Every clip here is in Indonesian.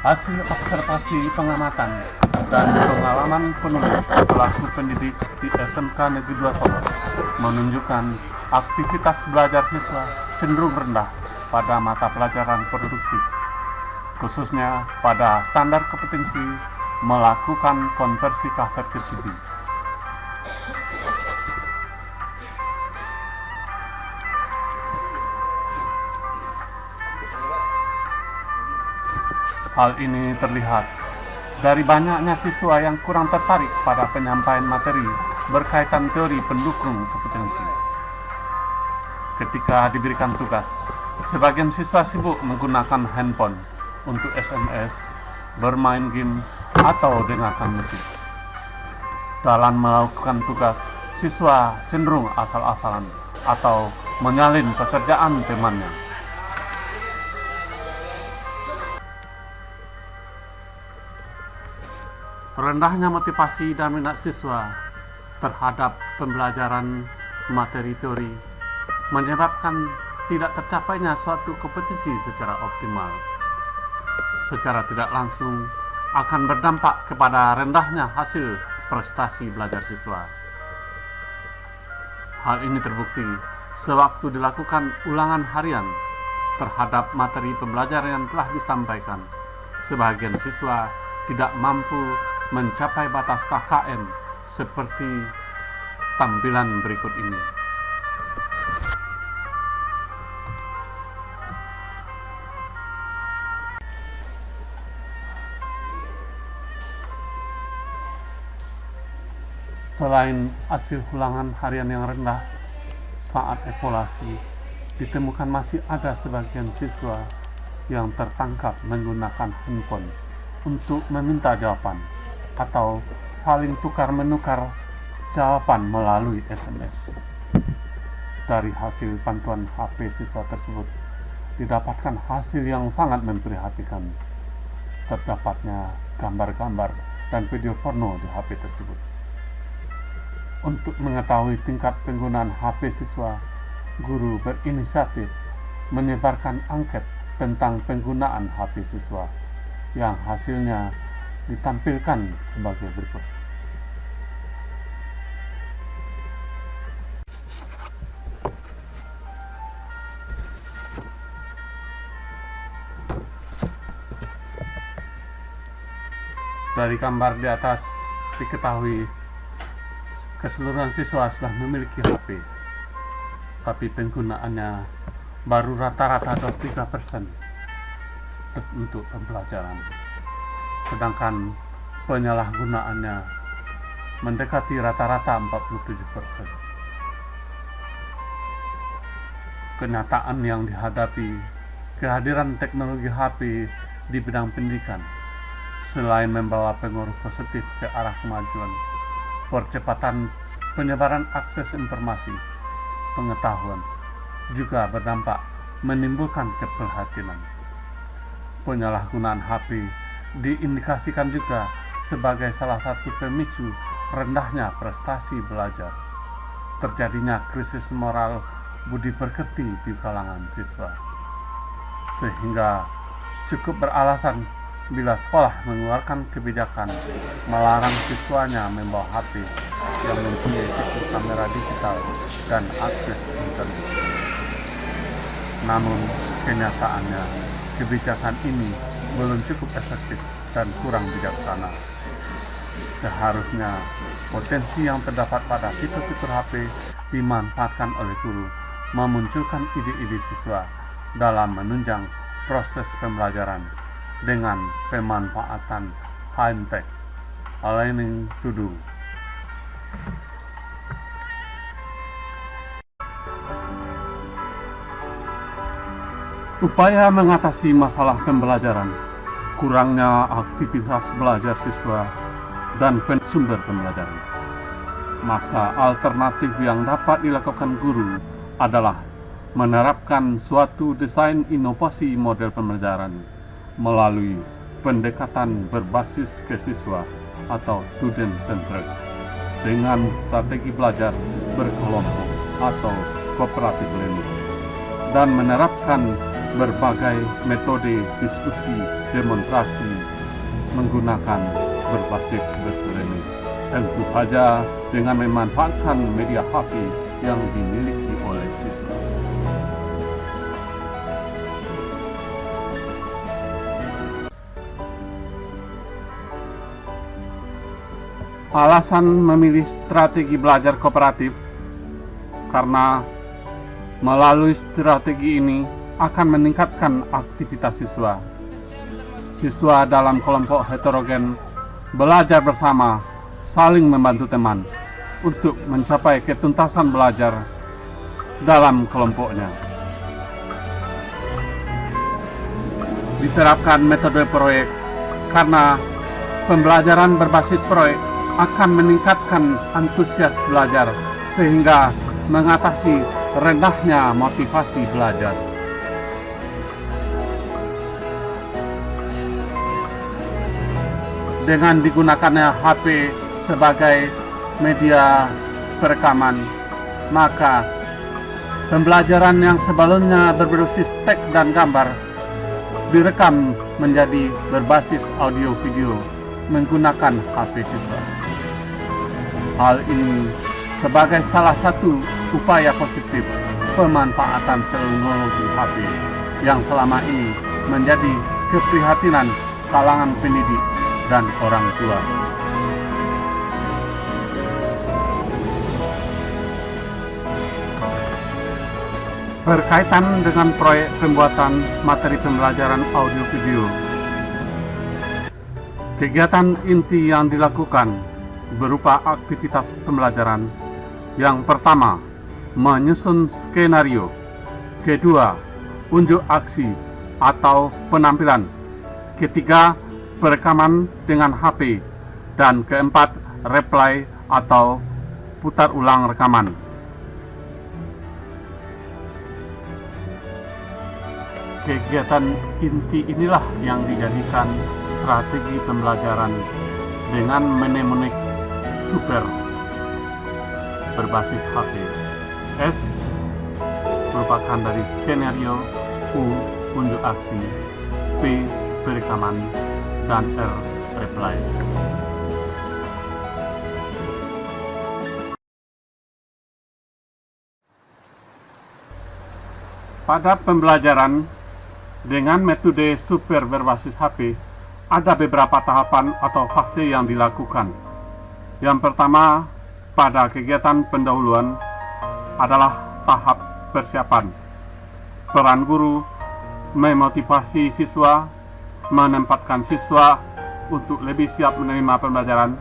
Hasil observasi pengamatan dan pengalaman penulis selaku pendidik di SMK Negeri 2 Solo menunjukkan aktivitas belajar siswa cenderung rendah pada mata pelajaran produktif, khususnya pada standar kompetensi melakukan konversi kaset ke CD. Hal ini terlihat dari banyaknya siswa yang kurang tertarik pada penyampaian materi berkaitan teori pendukung kompetensi. Ketika diberikan tugas, sebagian siswa sibuk menggunakan handphone untuk SMS, bermain game, atau dengarkan musik. Dalam melakukan tugas, siswa cenderung asal-asalan atau menyalin pekerjaan temannya. Rendahnya motivasi dan minat siswa terhadap pembelajaran materi teori menyebabkan tidak tercapainya suatu kompetensi secara optimal. Secara tidak langsung akan berdampak kepada rendahnya hasil prestasi belajar siswa. Hal ini terbukti sewaktu dilakukan ulangan harian terhadap materi pembelajaran yang telah disampaikan. Sebagian siswa tidak mampu mencapai batas KKM seperti tampilan berikut ini. Selain hasil ulangan harian yang rendah, saat evaluasi ditemukan masih ada sebagian siswa yang tertangkap menggunakan handphone untuk meminta jawaban atau saling tukar-menukar jawaban melalui SMS. Dari hasil pantauan HP siswa tersebut didapatkan hasil yang sangat memprihatinkan. Terdapatnya gambar-gambar dan video porno di HP tersebut. Untuk mengetahui tingkat penggunaan HP siswa, guru berinisiatif menyebarkan angket tentang penggunaan HP siswa yang hasilnya ditampilkan sebagai berikut. Dari gambar di atas diketahui keseluruhan siswa sudah memiliki HP, tapi penggunaannya baru rata-rata 23% untuk pembelajaran. Sedangkan penyalahgunaannya mendekati rata-rata 47%. Kenyataan yang dihadapi kehadiran teknologi HP di bidang pendidikan selain membawa pengaruh positif ke arah kemajuan, percepatan penyebaran akses informasi, pengetahuan juga berdampak menimbulkan keprihatinan. Penyalahgunaan HP diindikasikan juga sebagai salah satu pemicu rendahnya prestasi belajar, terjadinya krisis moral budi pekerti di kalangan siswa, sehingga cukup beralasan bila sekolah mengeluarkan kebijakan melarang siswanya membawa HP yang mempunyai fitur kamera digital dan akses internet. Namun kenyataannya kebijakan ini belum cukup efektif dan kurang bijaksana. Seharusnya potensi yang terdapat pada fitur-fitur HP dimanfaatkan oleh guru memunculkan ide-ide siswa dalam menunjang proses pembelajaran dengan pemanfaatan high-tech learning to do. Upaya mengatasi masalah pembelajaran, kurangnya aktivitas belajar siswa, dan sumber pembelajaran. Maka alternatif yang dapat dilakukan guru adalah menerapkan suatu desain inovasi model pembelajaran melalui pendekatan berbasis ke siswa atau student centered dengan strategi belajar berkelompok atau cooperative learning, dan menerapkan berbagai metode diskusi demonstrasi menggunakan berbasis learning. Tentu saja dengan memanfaatkan media HP yang dimiliki oleh siswa. Alasan memilih strategi belajar kooperatif karena melalui strategi ini akan meningkatkan aktivitas siswa. Siswa dalam kelompok heterogen belajar bersama, saling membantu teman untuk mencapai ketuntasan belajar dalam kelompoknya. Diterapkan metode proyek karena pembelajaran berbasis proyek akan meningkatkan antusias belajar sehingga mengatasi rendahnya motivasi belajar. Dengan digunakannya HP sebagai media perekaman, maka pembelajaran yang sebelumnya berbasis teks dan gambar direkam menjadi berbasis audio video menggunakan HP siswa. Hal ini sebagai salah satu upaya positif pemanfaatan teknologi HP yang selama ini menjadi keprihatinan kalangan pendidik dan orang tua. Berkaitan dengan proyek pembuatan materi pembelajaran audio video, kegiatan inti yang dilakukan berupa aktivitas pembelajaran. Yang pertama, menyusun skenario. Kedua, unjuk aksi atau penampilan. Ketiga, perekaman dengan HP. Dan keempat, replay atau putar ulang rekaman. Kegiatan inti inilah yang dijadikan strategi pembelajaran dengan mnemonik super berbasis HP. S merupakan dari skenario, U unjuk aksi, P perekaman, dan R reply. Pada pembelajaran dengan metode super berbasis HP, ada beberapa tahapan atau fase yang dilakukan. Yang pertama, pada kegiatan pendahuluan adalah tahap persiapan. Peran guru memotivasi siswa, menempatkan siswa untuk lebih siap menerima pembelajaran,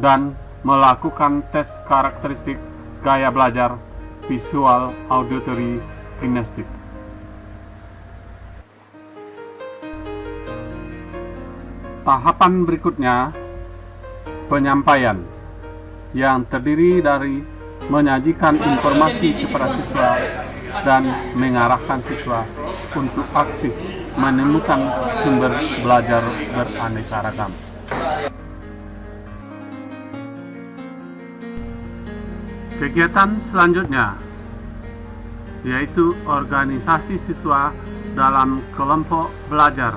dan melakukan tes karakteristik gaya belajar, visual, auditory, kinestik. Tahapan berikutnya, penyampaian, yang terdiri dari menyajikan informasi kepada siswa dan mengarahkan siswa untuk aktif menemukan sumber belajar beraneka ragam. Kegiatan selanjutnya yaitu organisasi siswa dalam kelompok belajar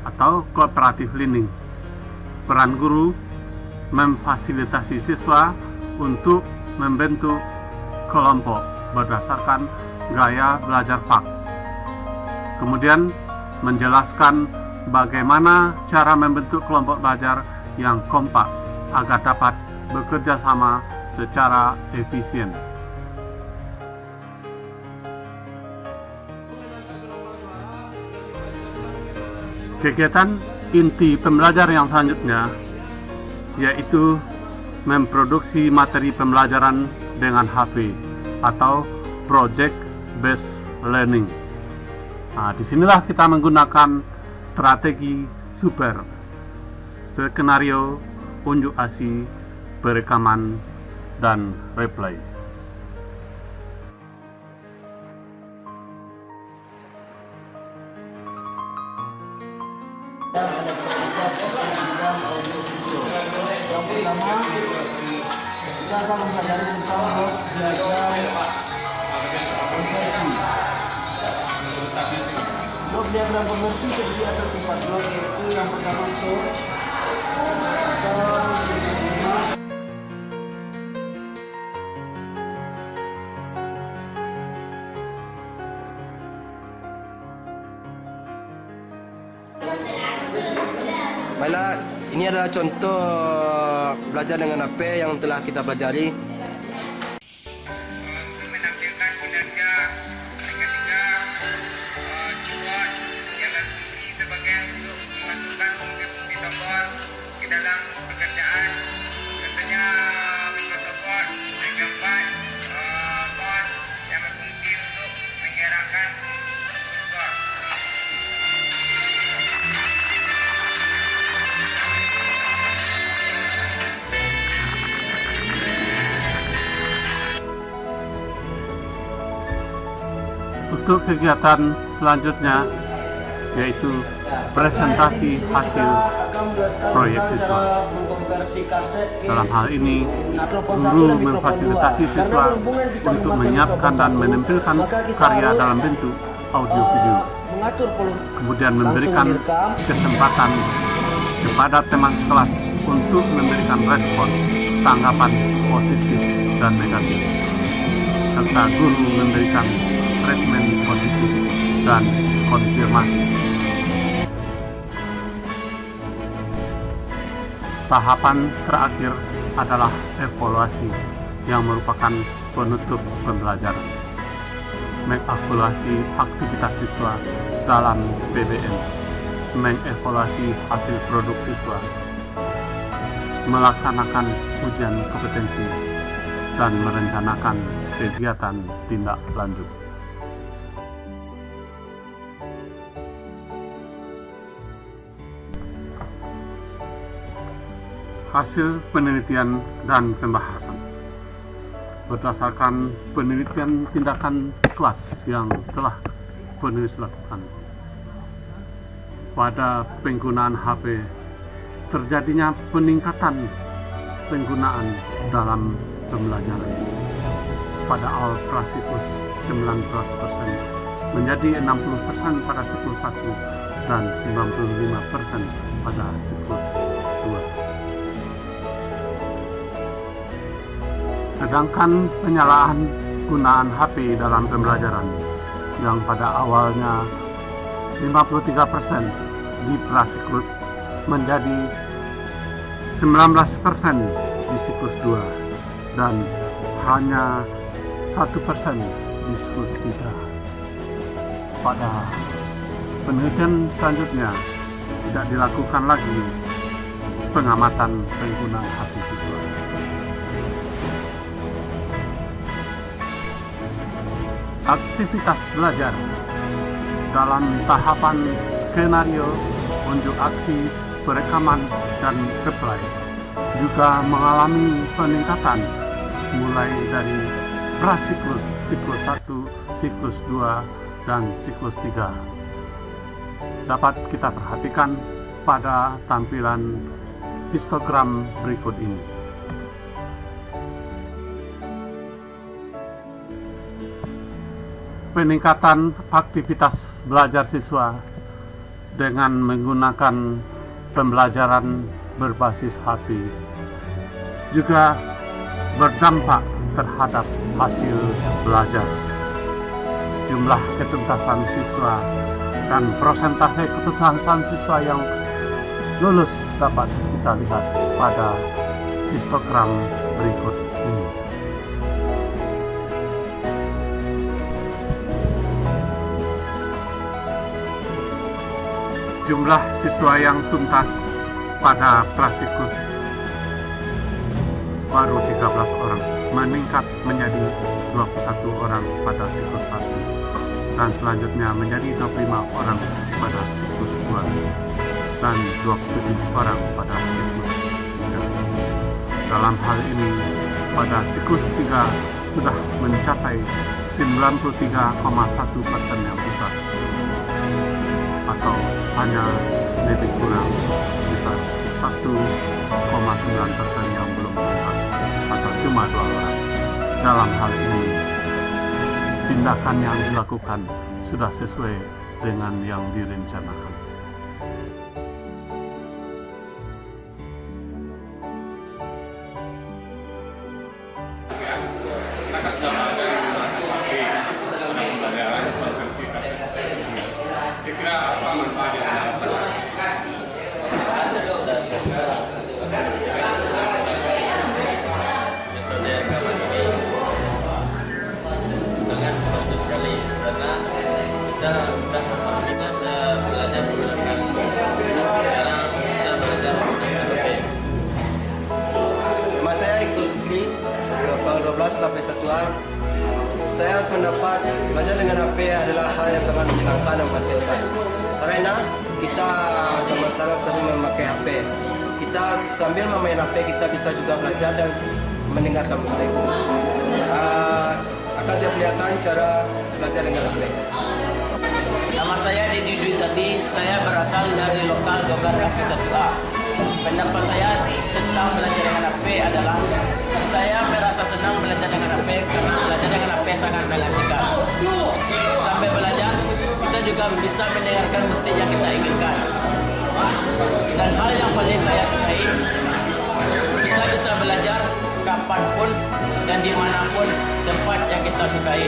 atau cooperative learning. Peran guru memfasilitasi siswa untuk membentuk kelompok berdasarkan gaya belajar PAK. Kemudian menjelaskan bagaimana cara membentuk kelompok belajar yang kompak agar dapat bekerja sama secara efisien. Kegiatan inti pembelajar yang selanjutnya yaitu memproduksi materi pembelajaran dengan HP atau project based learning. Nah, disinilah kita menggunakan strategi super, skenario, unjuk aksi, perekaman, dan replay. Yang pertama, kita akan mempelajari tentang diagram konversi. Blok diagram konversi terdiri atas 4 blok, yaitu yang pertama source atau sumber. Baiklah, ini adalah contoh belajar dengan HP yang telah kita pelajari. Untuk menampilkan kinerja ketiga keyboard yang berfungsi sebagai untuk memasukkan fungsi-fungsi tombol ke dalam pekerjaan. Contohnya Microsoft Word, Mega 4, mouse yang berfungsi untuk menggerakkan kursor. Untuk kegiatan selanjutnya yaitu presentasi hasil proyek siswa. Dalam hal ini, guru memfasilitasi siswa untuk menyiapkan dan menampilkan karya dalam bentuk audio video. Kemudian memberikan kesempatan kepada teman sekelas untuk memberikan respon, tanggapan positif dan negatif, serta guru memberikan treatment positif dan konfirmasi. Tahapan terakhir adalah evaluasi yang merupakan penutup pembelajaran. Mengevaluasi aktivitas siswa dalam PBM, mengevaluasi hasil produk siswa, melaksanakan ujian kompetensi, dan merencanakan kegiatan tindak lanjut. Hasil penelitian dan pembahasan berdasarkan penelitian tindakan kelas yang telah penulis lakukan. Pada penggunaan HP, terjadinya peningkatan penggunaan dalam pembelajaran. Pada awal kelas siklus 19% menjadi 60% pada siklus 1 dan 95% pada siklus 2. Sedangkan penyalaan gunaan HP dalam pembelajaran yang pada awalnya 53% di prasiklus menjadi 19% di siklus 2 dan hanya 1% di siklus 3. Pada penelitian selanjutnya tidak dilakukan lagi pengamatan penggunaan HP siswa. Aktivitas belajar dalam tahapan skenario, unjuk aksi, perekaman, dan reply juga mengalami peningkatan mulai dari prasiklus, siklus 1, siklus 2, dan siklus 3. Dapat kita perhatikan pada tampilan histogram berikut ini. Peningkatan aktivitas belajar siswa dengan menggunakan pembelajaran berbasis HP juga berdampak terhadap hasil belajar. Jumlah ketuntasan siswa dan persentase ketuntasan siswa yang lulus dapat kita lihat pada histogram berikut ini. Jumlah siswa yang tuntas pada prasiklus baru 13 orang, meningkat menjadi 21 orang pada siklus 1 dan selanjutnya menjadi 25 orang pada siklus 2 dan 27 orang pada siklus 3. Dalam hal ini, pada siklus 3 sudah mencapai 93,1% yang tuntas, atau hanya lebih kurang sekitar 1,9% yang belum tuntas, atau cuma 2 orang. Dalam hal ini, tindakan yang dilakukan sudah sesuai dengan yang direncanakan. Metode rekaman ini sangat bagus sekali karena kita belajar menggunakan sekarang bisa belajar menggunakan HP. Nama saya Iko Sukli, lokal 12 sampai 1A. Saya mendapat belajar dengan HP adalah hal yang sangat menyenangkan dan menghasilkan. Karena kita zaman sekarang sering memakai HP. Kita sambil memain HP kita bisa juga belajar dan mendengarkan musik. Akan saya perlihatkan cara belajar dengan HP. Nama saya Dedi Dwi Zati, saya berasal dari lokal 12 sampai 1A. Pendapat saya tentang belajar dengan HP adalah saya merasa senang belajar dengan HP karena belajar dengan HP sangat mengasihkan. Sampai belajar, kita juga bisa mendengarkan musik yang kita inginkan. Dan hal yang paling saya sukai, kita bisa belajar kapanpun dan dimanapun tempat yang kita sukai.